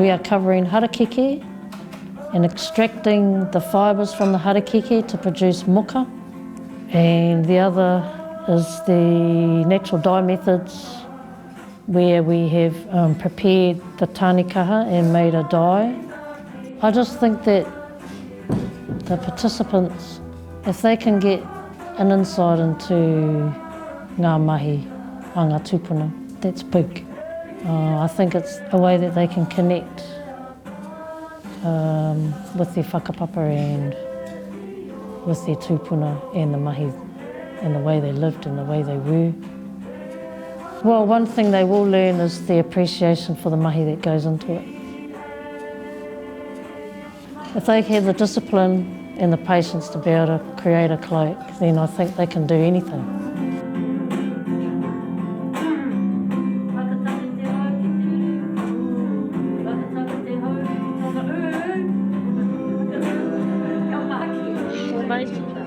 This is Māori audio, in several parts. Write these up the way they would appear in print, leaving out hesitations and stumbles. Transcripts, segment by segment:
We are covering harakeke and extracting the fibres from the harakeke to produce muka. And the other is the natural dye methods, where we have prepared the tānekaha and made a dye. I just think that the participants, if they can get an insight into ngā mahi a ngā tūpuna, that's big. I think it's a way that they can connect with their whakapapa and with their tūpuna and the mahi and the way they lived and the way they were. Well, one thing they will learn is the appreciation for the mahi that goes into it. If they have the discipline and the patience to be able to create a cloak, then I think they can do anything.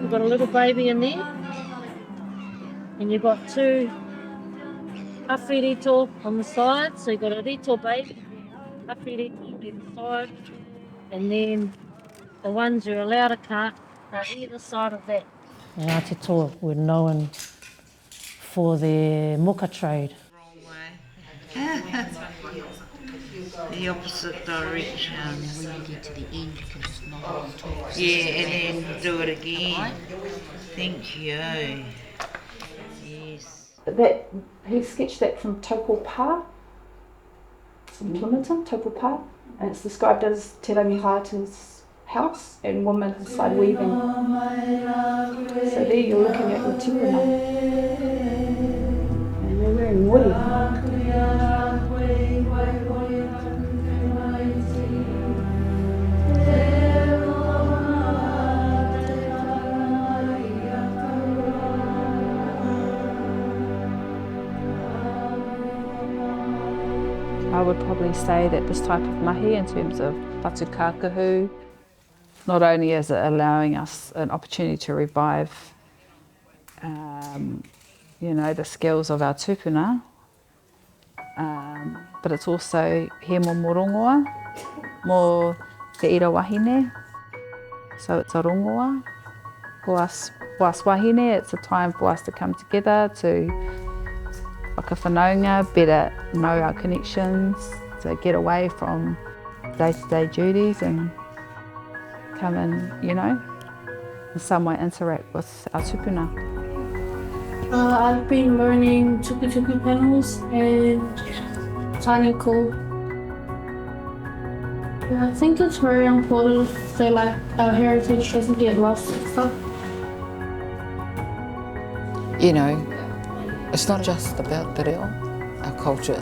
You've got a little baby in there, and you've got two awhirito on the side, so you've got a rito baby, awhirito on the side, and then the ones you're allowed to cut are either side of that. Ngāti Toa were known for their muka trade. The opposite direction. When you get to the end, you can smile and talk. Yeah, and then do it again. Thank you. Yes. That he sketched that from taupo pā, from Limmerton, taupo pā, and it's described as Te Rangi Hātu's house and women inside weaving. So there you're looking at your tūpuna, and they're wearing woolly. I would probably say that this type of mahi, in terms of Whatu Kākahu, not only is it allowing us an opportunity to revive the skills of our tūpuna, but it's also he mo morongoa, mo te ira wahine. So it's a rongoa. For us wahine, it's a time for us to come together to whakawhanaunga, better know our connections, to get away from day-to-day duties and come and, in some way interact with our tūpuna. I've been learning tuku panels and tāneko. I think it's very important that our heritage doesn't get lost and stuff. It's not just about te reo. Our culture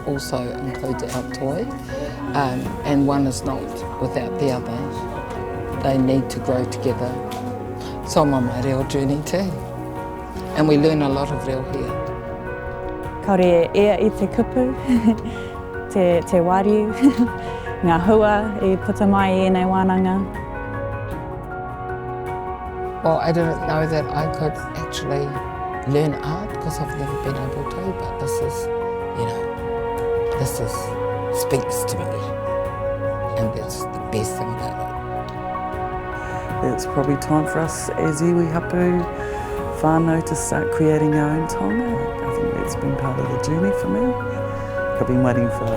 also includes our toi, and one is not without the other. They need to grow together. So I'm on my reo journey too, and we learn a lot of reo here. Kaore ea I te kupu, te wariu, ngā hua I puta mai I nei Wānanga. Well, I didn't know that I could actually learn art because I've never been able to, but this speaks to me, and that's the best thing about it. It's probably time for us as iwi hapu whānau to start creating our own taonga. I think that's been part of the journey for me. I've been waiting for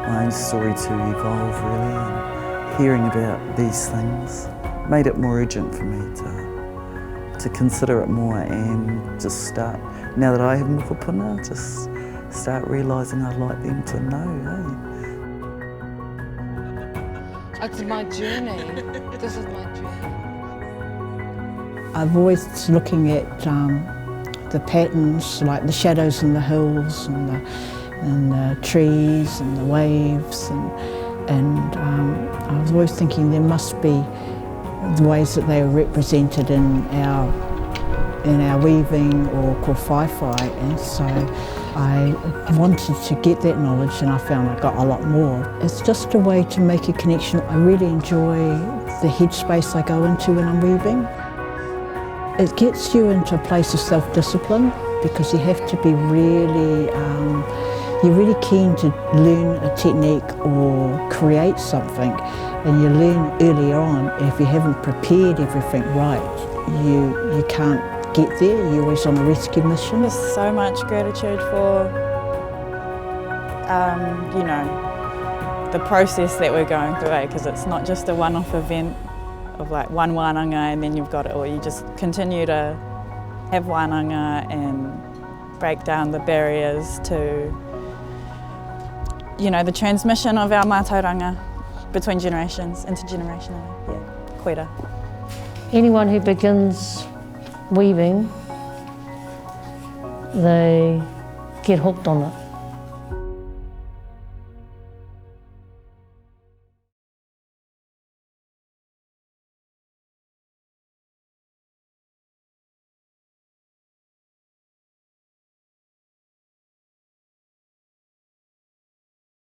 my own story to evolve really, and hearing about these things made it more urgent for me to consider it more and just start, now that I have mokopuna, just start realising I'd like them to know, It's my journey. This is my journey. I've always looking at the patterns, like the shadows in the hills and the trees and the waves, and I was always thinking there must be the ways that they are represented in our weaving or ko whaiwhai, and so I wanted to get that knowledge, and I found I got a lot more. It's just a way to make a connection. I really enjoy the headspace I go into when I'm weaving. It gets you into a place of self-discipline because you have to be really you're really keen to learn a technique or create something, and you learn early on, if you haven't prepared everything right, you can't get there. You're always on a rescue mission. There's so much gratitude for, you know, the process that we're going through, because it's not just a one-off event of like one wānanga and then you've got it all. You just continue to have wānanga and break down the barriers to, you know, the transmission of our mātauranga between generations, intergenerationally. Yeah, koira. Anyone who begins weaving, they get hooked on it.